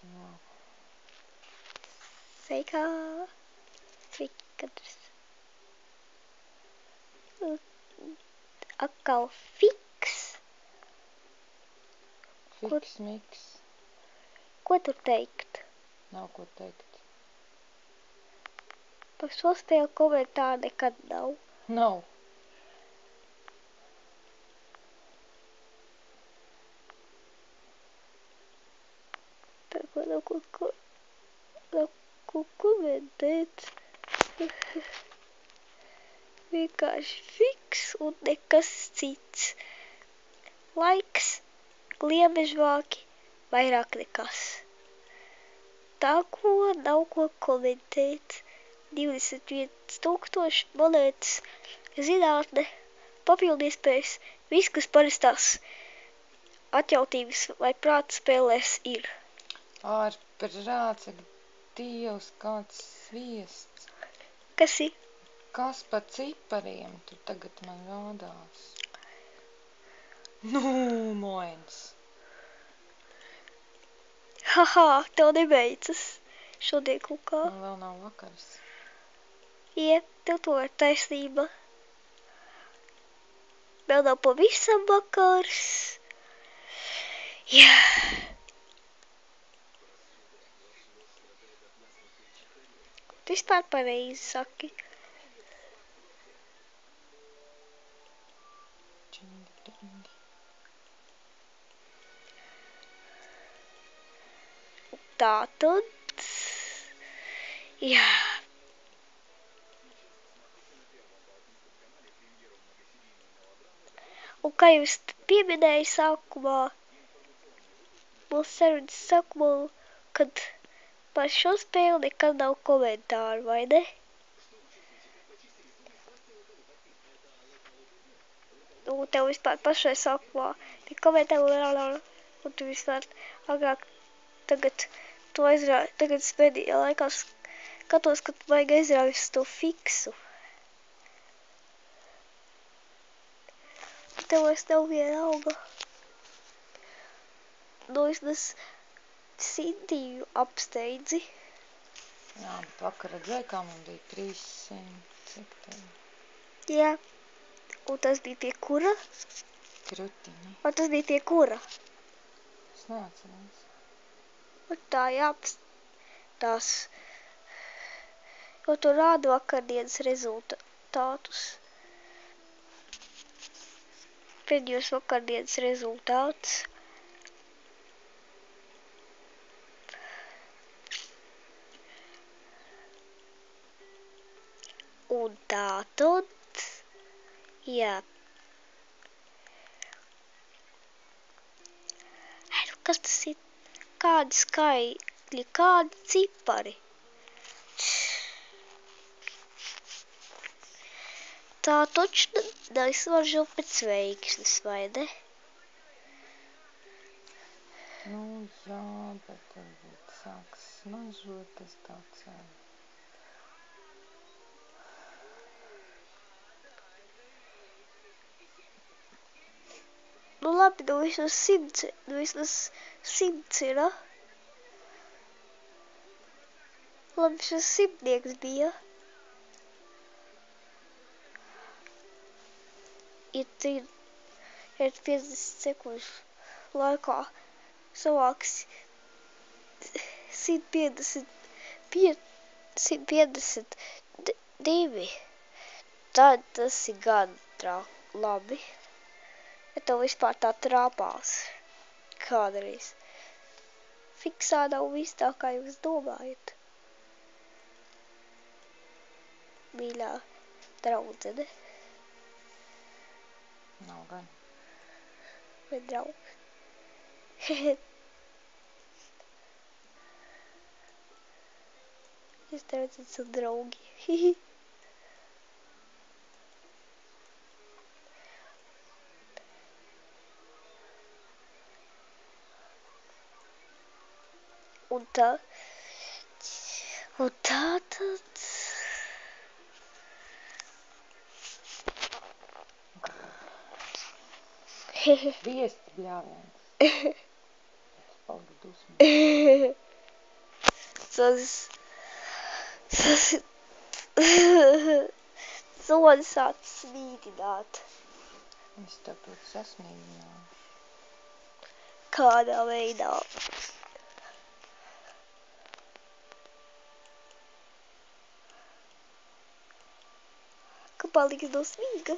Jā. Sveikā. Sveikatrs. Atkal fiks. Fiks, miks. Ko tur teikt? Nav ko teikt. Par šo spēli komentāru nekad nav. Nav. Tā ko nav ko komentēt. Vienkārši fiks un nekas cits. Laiks, gliemežvāki, vairāk nekas. Tā ko nav ko komentēt. 21,000 monētas, zinātne, papildu iespējas, viss, kas parastās atjautības vai prāta spēlēs ir. Ārprāts, ak, Dievs, kāds sviests. Kas ir? Kas pa cipariem tu tagad man rādās? Nu, moins. Haha, tev nebeidzas. Šodien kaut kā. Man vēl nav vakars. Tev to ir taisnība. Vēl nav pavisam vakars. Jā. Tu vispār pareizi saki. Čingi, čingi. Tātad. Jā. Un kā jūs pieminēju sākumā, mūsu sarunas sākumā, kad par šo spēli nekad nav komentāru, vai ne? Un tev vispār pašai sākumā bija komentāru, un tu vispār agrāk tagad to aizrāvi, tagad pēdējā laikā skatos, ka tu vajag aizrāvis to fiksu. Tev vairs nav vienalga. Nu, vismaz Sintiju apsteidzi. Jā, bet vakar redzēju, kā man bija 300, cik tev? Jā. Un tas bija pie kura? Krutiņi. Un tas bija pie kura? Es neatceros. Un tā jāapstās. Jo tu rāda vakardienas rezultātus. Pēdējos vakardienas rezultātus. Un tātad, jā. Kas tas ir? Kādi skaitļi, kādi cipari? Tā taču neizvaržo pēc veiksmes, vai ne? Nu, jā, bet varbūt sāks smažot, tas tā ceru. Nu labi, nu vismaz 100 ir, a? Labi, vismaz 100 bija. Ir 50 sekundžu laikā savāks 152. Tad tas ir gan labi. Ja tev vispār tā trāpās kādreiz. Fiksā nav viss tā, kā jūs domājat. Mīļā draudzene. Nav gan. Vai draugs? Jūs tev esat draugi. Un tātad. Viesti bļāviens. Es paldu dusmu. Zoni sāc smīdināt. Es tev to sasmīdināšu. Kādā veidā? Ka paliks dosmīga?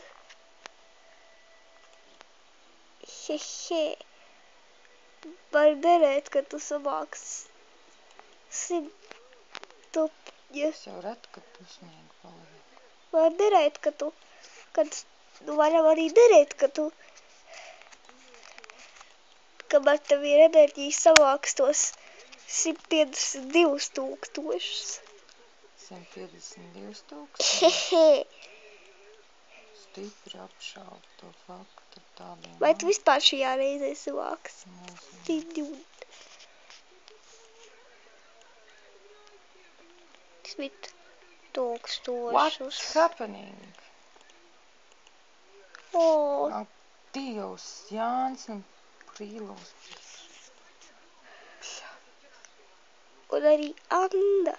Hehe. Var derēt, ka tu savāksi 100 tupņa. Es jau redzu, ka dusmīgi paliek. Var derēt, ka tu, varam arī derēt, ka tu, kamēr tev ir enerģija savāks tos 152 tūkstošus. 152 tūkstoši? Hehe. Stipri apšaubu to faktu tādiem. Vai tu vispār šajā reizē savāks? Nezinu. 100 tūkstošus. What's happening? O, Ak, Dievs, Jānis un Prīlos. un arī Anda.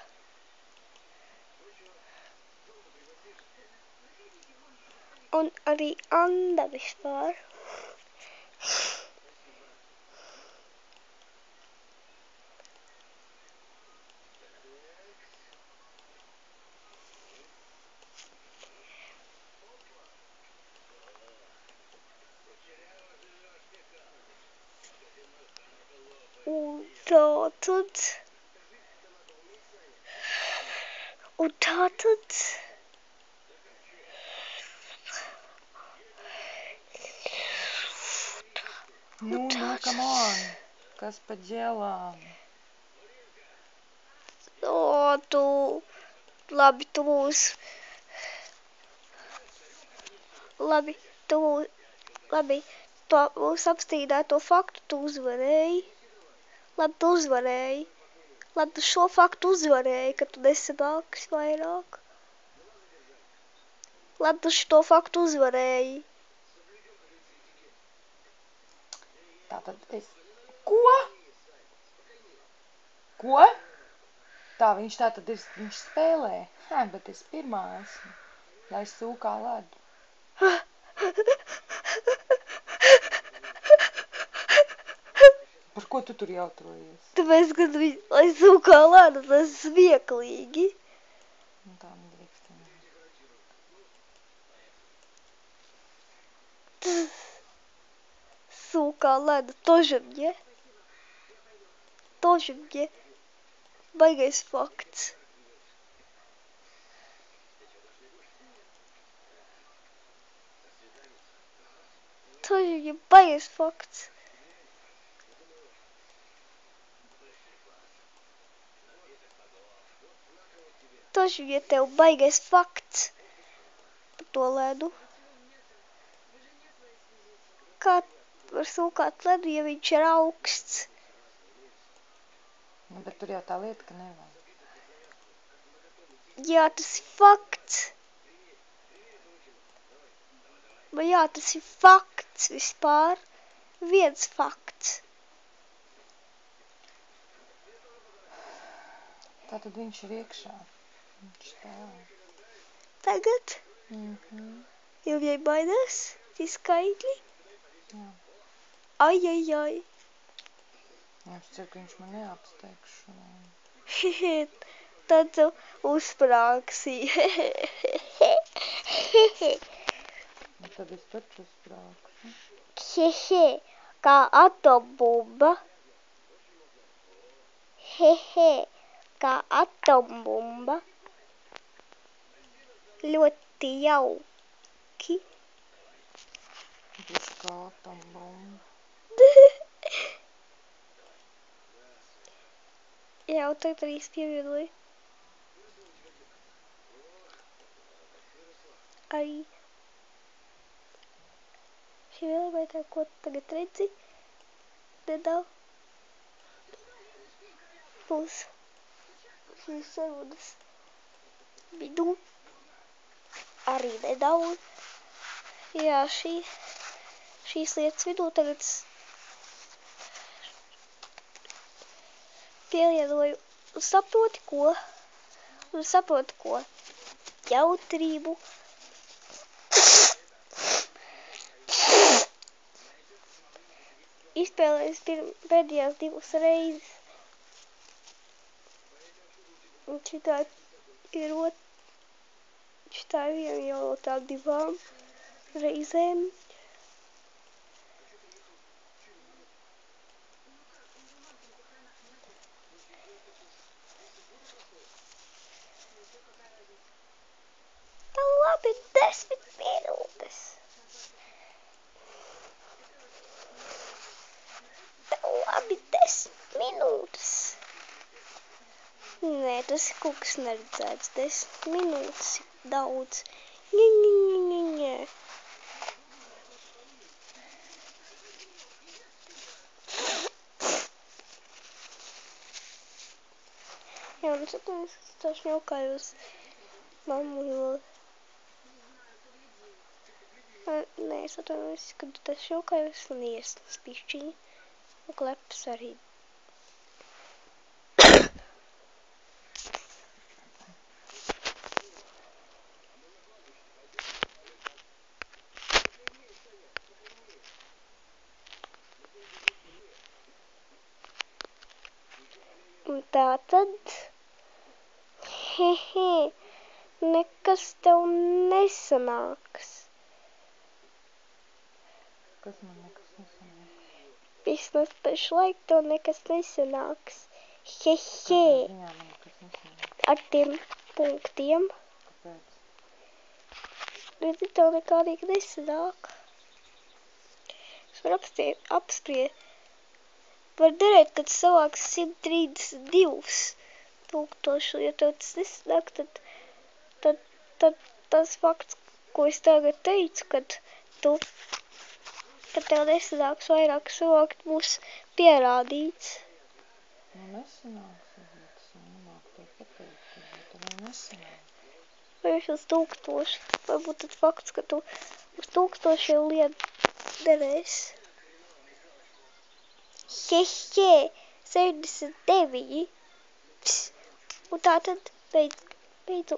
Un arī Anda vispār. Un tātad. Nu, come on. Kas pa ģelām? O, labi, tu mūs apstrīdēto faktu tu uzvarēji. Labi, tu uzvarēji. Labi, tu šo faktu uzvarēji, ka tu nesanāksi vairāk. Labi, tu šo faktu uzvarēji. Tātad es... Ko? Ko? Tā, viņš tātad ir, viņš spēlē. Bet es pirmā esmu. Lai sūkā ledu. Par ko tu tur jautrojies? Tāpēc, kad viņi, lai sūkā ledu, tas smieklīgi. Nu, tā nedrīkstam. Sūkā ledu, тоже мне. Baigais fakts. Тоже мне baigais fakts. Тоже мне tev baigais fakts par to ledu. Kā var sūkāt ledu, ja viņš ir augsts? Nu, bet tur jau tā lieta, ka nevajag. Jā, tas ir fakts. Bet jā, tas ir fakts vispār. Viens fakts. Tātad viņš ir iekšā. Viņš stāv. Tagad? Jau viņai baidās? Tie skaitļi? Jā. Ai. Es ceru, ka viņš man neapsteigs šodien. Tad tu uzsprāgsi. Un tad es taču uzsprāgšu. Kā atombumba. Kā atombumba. Ļoti jauki. Būs kā atombumba. Jā, un tagad arī es pievienoju. Arī šī vēlētā, ko tagad redzi, nedaudz būs šīs sarunas vidū. Arī nedaudz. Jā, šīs lietas vidū tagad pielienoju saproti ko? Un saproti ko? Jautrību. Izspēlējis pēdējās 2 reizes. Un šitā ir viena jau no tām 2 reizēm. Tā labi 10 minūtes. Tā labi 10 minūtes. Nē, tas ir kaut kas neredzēts. 10 minūtes ir daudz. Ņē. Jā, un es atvainojos, ka tā šņaukājos mammu, jo... Nē, es atvainojos, ka tā šņaukājos un ieslas pišķiņi. Un kleps arī. Un tā tad, nekas tev nesanāks. Kas man nekas nesanāks? Vismaz pašlaik tev nekas nesanāks. Kādā ziņā man nekas nesanāks? Ar tiem punktiem. Kāpēc? Redzi, tev nekādīgi nesanāk. Es varu apspriest. Var derēt, kad savāks 132 tūkstoši, ja tev tas nesanāk, tad tas fakts, ko es tagad teicu, kad tev nesanāks vairāk savākt, būs pierādīts. Nu nesanāks, ja tas jau nemāk to pateikt, varbūt arī nesanāks. Vai uz 1000, varbūt tad fakts, ka tu uz 1000 liet derēs. 79. Un tā tad beidzu.